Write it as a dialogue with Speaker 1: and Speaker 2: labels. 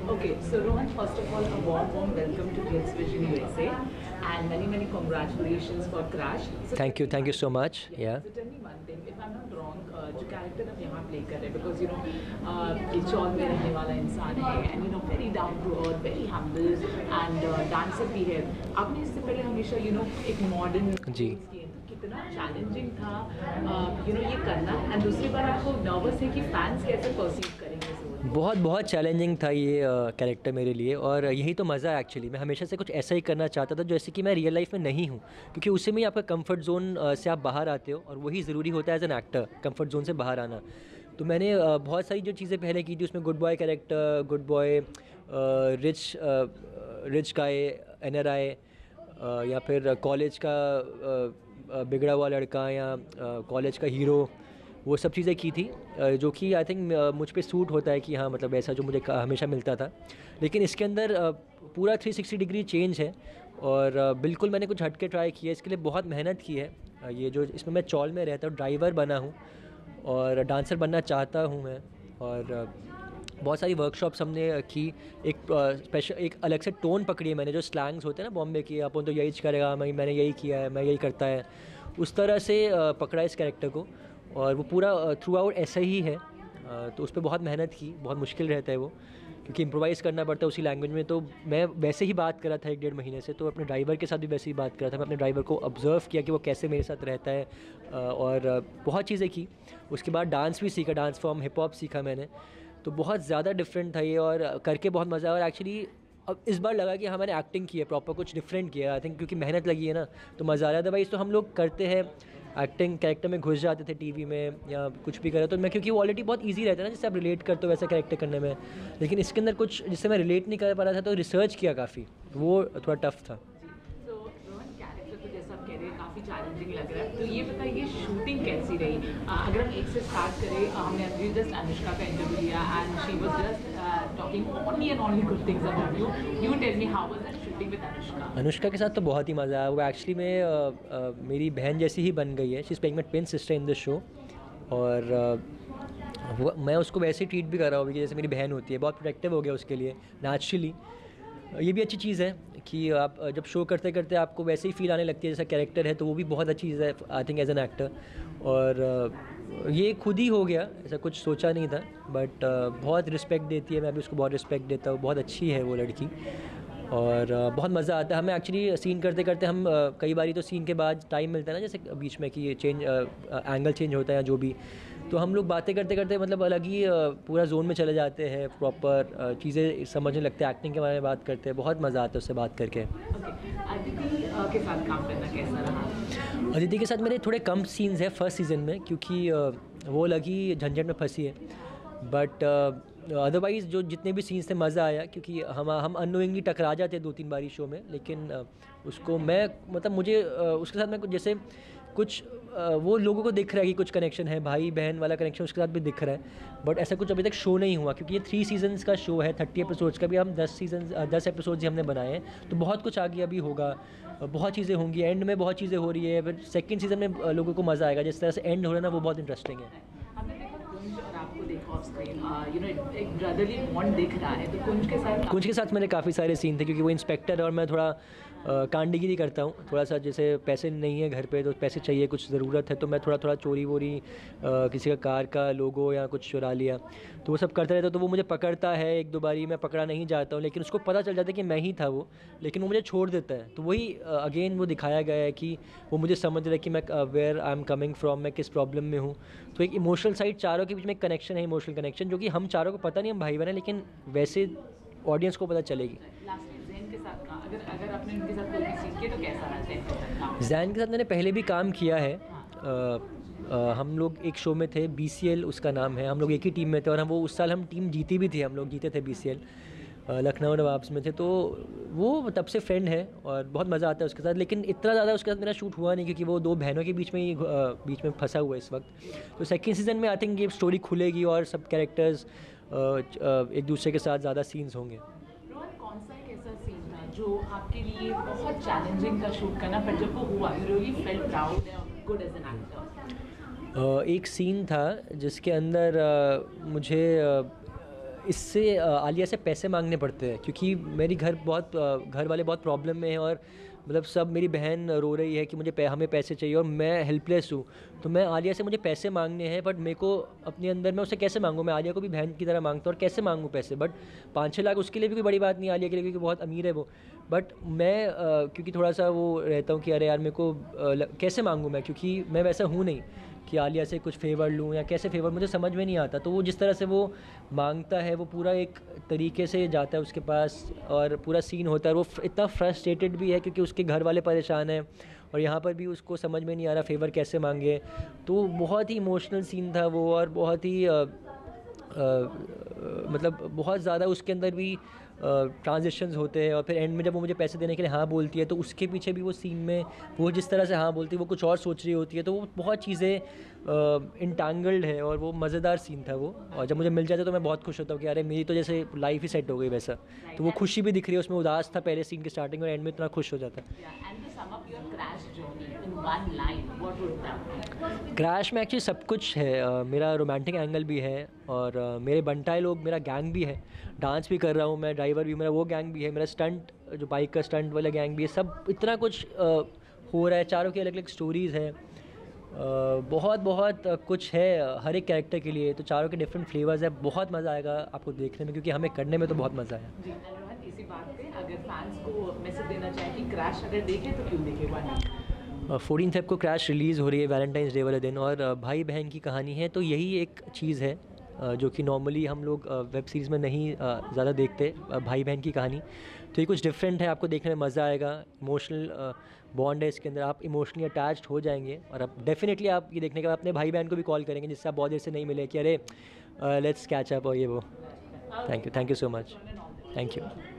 Speaker 1: Okay, so Rohan, first of all, a warm welcome to Glitz Vision USA, and many congratulations for Crash. So
Speaker 2: Thank you so much. Yeah.
Speaker 1: So tell me one thing, if I'm not wrong, जो character आप यहाँ play कर रहे हैं, because ये चौल में रहने वाला इंसान है, and very down to earth, very humble, and dancer भी है. आपने इससे पहले हमेशा एक modern
Speaker 2: जी.
Speaker 1: कितना चैलेंजिंग था ये करना, एंड दूसरी बार आपको नर्वस है कि फैंस कैसे परसीव करेंगे.
Speaker 2: बहुत चैलेंजिंग था ये कैरेक्टर मेरे लिए, और यही तो मज़ा है एक्चुअली. मैं हमेशा से कुछ ऐसा ही करना चाहता था जैसे कि मैं रियल लाइफ में नहीं हूँ, क्योंकि उससे में ही आपका कंफर्ट जोन से आप बाहर आते हो, और वही ज़रूरी होता है as an actor, comfort zone से बाहर आना. तो मैंने बहुत सारी जो चीज़ें पहले की थी, उसमें good boy character, good boy, rich गाय, NRI, या फिर कॉलेज का बिगड़ा हुआ लड़का, या कॉलेज का हीरो, वो सब चीज़ें की थी, जो कि आई थिंक मुझ पे सूट होता है कि हाँ, मतलब ऐसा जो मुझे हमेशा मिलता था. लेकिन इसके अंदर पूरा 360 डिग्री चेंज है, और बिल्कुल मैंने कुछ हट के ट्राई किया. इसके लिए बहुत मेहनत की है. ये जो इसमें मैं चौल में रहता हूँ, ड्राइवर बना हूँ, और डांसर बनना चाहता हूँ मैं, और बहुत सारी वर्कशॉप्स हमने की. एक स्पेशल, एक अलग से टोन पकड़ी है मैंने, जो स्लैंग्स होते हैं ना बॉम्बे की, अपन तो यही करेगा, मैंने यही किया है, मैं यही करता है, उस तरह से पकड़ा इस कैरेक्टर को, और वो पूरा थ्रू आउट ऐसा ही है. तो उस पर बहुत मेहनत की. बहुत मुश्किल रहता है वो, क्योंकि इम्प्रोवाइज़ करना पड़ता है उसी लैंग्वेज में. तो मैं वैसे ही बात कर रहा था 1-1.5 महीने से, तो अपने ड्राइवर के साथ भी वैसे ही बात कर रहा था. मैं अपने ड्राइवर को ऑब्ज़र्व किया कि वो कैसे मेरे साथ रहता है, और बहुत चीज़ें की. उसके बाद डांस भी सीखा, डांस फॉर्म हिप हॉप सीखा मैंने. तो बहुत ज़्यादा डिफरेंट था ये, और करके बहुत मज़ा आया. और एक्चुअली अब इस बार लगा कि हाँ, मैंने एक्टिंग की है, प्रॉपर कुछ डिफरेंट किया है आई थिंक, क्योंकि मेहनत लगी है ना, तो मज़ा आ रहा था. भाई तो हम लोग करते हैं एक्टिंग, कैरेक्टर में घुस जाते थे टीवी में या कुछ भी करे, तो मैं, क्योंकि वो ऑलरेडी बहुत इजी रहता है ना, जिससे आप रिलेट करते हो वैसा कैरेक्टर करने में. लेकिन इसके अंदर कुछ जिससे मैं रिलेट नहीं कर पा रहा था, तो रिसर्च किया काफ़ी, वो थोड़ा टफ था.
Speaker 1: काफ़ी चैलेंजिंग लग रहा है, तो ये बताइए शूटिंग कैसी रही. अगर हम एक से स्टार्ट करें, हमने अभी जस्ट अनुष्का का इंटरव्यू लिया, and she was just talking only and only good things about you. You tell me, how was the shooting with Anushka.
Speaker 2: Anushka के साथ तो बहुत ही मज़ा आया. वो एक्चुअली में मेरी बहन जैसी ही बन गई है. She is playing my twin sister in this show, और मैं उसको वैसे ही ट्रीट भी कर रहा हूँ कि जैसे मेरी बहन होती है. बहुत प्रोटेक्टिव हो गया उसके लिए नेचुरली. ये भी अच्छी चीज़ है कि आप जब शो करते करते आपको वैसे ही फील आने लगती है जैसा कैरेक्टर है, तो वो भी बहुत अच्छी चीज़ है I think as an actor. और ये खुद ही हो गया, ऐसा कुछ सोचा नहीं था, बट बहुत रिस्पेक्ट देती है, मैं भी उसको बहुत रिस्पेक्ट देता हूँ. बहुत अच्छी है वो लड़की, और बहुत मज़ा आता है हमें एक्चुअली सीन करते करते. हम कई बारी तो सीन के बाद टाइम मिलता है ना, जैसे बीच में कि ये चेंज एंगल चेंज होता है या जो भी, तो हम लोग बातें करते करते मतलब अलग ही पूरा जोन में चले जाते हैं, प्रॉपर चीज़ें समझने लगते हैं, एक्टिंग के बारे में बात करते हैं. बहुत मज़ा आता है उससे बात करके.
Speaker 1: अदिति के साथ काम करना कैसा रहा?
Speaker 2: अदिति के साथ मेरे थोड़े कम सीन्स हैं फर्स्ट सीज़न में, क्योंकि वो लगी झंझट में फंसी है. बट अदरवाइज़ जो जितने भी सीन्स थे मज़ा आया, क्योंकि हम अननोइंगली टकरा जाते 2-3 बारी शो में. लेकिन उसको मैं, मतलब मुझे उसके साथ मैं कुछ जैसे कुछ वो लोगों को दिख रहा है कि कुछ कनेक्शन है, भाई बहन वाला कनेक्शन उसके साथ भी दिख रहा है. बट ऐसा कुछ अभी तक शो नहीं हुआ, क्योंकि ये 3 सीजन्स का शो है, 30 एपिसोड्स का. भी हम 10 एपिसोड्स ही हमने बनाए हैं, तो बहुत कुछ आगे अभी होगा, बहुत चीज़ें होंगी. एंड में बहुत चीज़ें हो रही है, फिर सेकेंड सीज़न में लोगों को मज़ा आएगा. जिस तरह से एंड हो रहा है ना, वो बहुत इंटरेस्टिंग है.
Speaker 1: एक ब्रदरली बॉन्ड दिख रहा है, तो
Speaker 2: कुंज के साथ मेरे काफ़ी सारे सीन थे, क्योंकि वो इंस्पेक्टर और मैं थोड़ा कांडगिरी करता हूँ. थोड़ा सा जैसे पैसे नहीं है घर पे, तो पैसे चाहिए, कुछ ज़रूरत है, तो मैं थोड़ा चोरी वोरी किसी का कार का लोगो या कुछ चुरा लिया, तो वो सब करता रहता. तो वो मुझे पकड़ता है 1-2 बारी, मैं पकड़ा नहीं जाता हूँ, लेकिन उसको पता चल जाता है कि मैं ही था वो, लेकिन वो मुझे छोड़ देता है. तो वही अगेन वो दिखाया गया है कि वो मुझे समझ रहा है कि मैं where I am coming from, मैं किस प्रॉब्लम में हूँ. तो एक इमोशनल साइड, चारों के बीच में एक कनेक्शन है, इमोशनल कनेक्शन, जो कि हम चारों को पता नहीं हम भाई बहन हैं, लेकिन वैसे ऑडियंस को पता चलेगी.
Speaker 1: अगर आपने उनके साथ कोई भी सीन किया तो कैसा रहा?
Speaker 2: जैन के साथ मैंने पहले भी काम किया है. हम लोग एक शो में थे, BCL उसका नाम है. हम लोग एक ही टीम में थे, और वो उस साल हम टीम जीती भी थी. हम लोग जीते थे BCL, लखनऊ नवाब्स में थे. तो वो तब से फ्रेंड है, और बहुत मज़ा आता है उसके साथ. लेकिन इतना ज़्यादा उसके साथ मेरा शूट हुआ नहीं, क्योंकि वो 2 बहनों के बीच में फंसा हुआ है इस वक्त. तो सेकेंड सीज़न में आई थिंक ये स्टोरी खुलेगी, और सब कैरेक्टर्स एक दूसरे के साथ ज़्यादा सीन्स होंगे.
Speaker 1: कौन सा एक ऐसा सीन था जो आपके लिए बहुत चैलेंजिंग था शूट करना, पर जब वो हुआ you really felt proud and good as an actor?
Speaker 2: एक सीन था जिसके अंदर मुझे इससे आलिया से पैसे मांगने पड़ते हैं क्योंकि मेरी घर वाले बहुत प्रॉब्लम में हैं और मतलब सब, मेरी बहन रो रही है कि हमें पैसे चाहिए और मैं हेल्पलेस हूँ। तो मैं आलिया से, मुझे पैसे मांगने हैं बट मेरे को अपने अंदर, मैं उसे कैसे मांगूँ? मैं आलिया को भी बहन की तरह मांगता हूँ और कैसे मांगूँ पैसे? बट 5-6 लाख उसके लिए भी कोई बड़ी बात नहीं, आलिया के लिए, क्योंकि बहुत अमीर है वो। बट मैं क्योंकि थोड़ा सा वो रहता हूँ कि अरे यार मेरे को कैसे मांगूँ मैं, क्योंकि मैं वैसा हूँ नहीं कि आलिया से कुछ फेवर लूँ या कैसे फेवर, मुझे समझ में नहीं आता। तो वो जिस तरह से वो मांगता है, वो पूरा एक तरीके से जाता है उसके पास और पूरा सीन होता है। वो इतना फ्रस्ट्रेटेड भी है क्योंकि उसके घर वाले परेशान हैं और यहाँ पर भी उसको समझ में नहीं आ रहा फेवर कैसे मांगे। तो बहुत ही इमोशनल सीन था वो, और बहुत ही मतलब बहुत ज़्यादा उसके अंदर भी ट्रांजेक्शंस होते हैं। और फिर एंड में जब वो मुझे पैसे देने के लिए हाँ बोलती है तो उसके पीछे भी वो सीन में वो जिस तरह से हाँ बोलती है, वो कुछ और सोच रही होती है। तो वो बहुत चीज़ें इंटैंगल्ड है और वो मज़ेदार सीन था वो। और जब मुझे मिल जाता तो मैं बहुत खुश होता हूँ कि अरे मेरी तो जैसे लाइफ ही सेट हो गई वैसा। तो वो खुशी भी दिख रही है उसमें, उदास था पहले सीन के स्टार्टिंग में, एंड में इतना खुश हो जाता है। क्रैश में एक्चुअली सब कुछ है। मेरा रोमांटिक एंगल भी है और मेरे बंटाई लोग, मेरा गैंग भी है, डांस भी कर रहा हूँ मैं, ड्राइवर भी मेरा वो गैंग भी है, मेरा स्टंट जो बाइक का स्टंट वाला गैंग भी है। सब इतना कुछ हो रहा है, चारों की अलग अलग स्टोरीज़ है, बहुत बहुत कुछ है हर एक कैरेक्टर के लिए। तो चारों के डिफरेंट फ्लेवर्स है, बहुत मज़ा आएगा आपको देखने में, क्योंकि हमें करने में तो बहुत मज़ा आया।
Speaker 1: जी रोहन, इसी बात पे अगर फैंस को मैसेज देना चाहें कि क्रैश अगर देखें तो क्यों देखें?
Speaker 2: 14 फेब को क्रैश रिलीज़ हो रही है वैलेंटाइंस डे वाले दिन, और भाई बहन की कहानी है। तो यही एक चीज़ है जो कि नॉर्मली हम लोग वेब सीरीज़ में नहीं ज़्यादा देखते, भाई बहन की कहानी। तो ये कुछ डिफरेंट है, आपको देखने में मज़ा आएगा। इमोशनल बॉन्ड है इसके अंदर, आप इमोशनली अटैच्ड हो जाएंगे और अब डेफिनेटली आप ये देखने के बाद अपने भाई बहन को भी कॉल करेंगे जिससे आप बहुत देर से नहीं मिले कि अरे लेट्स कैच अप और ये वो। Thank you so much. Thank you.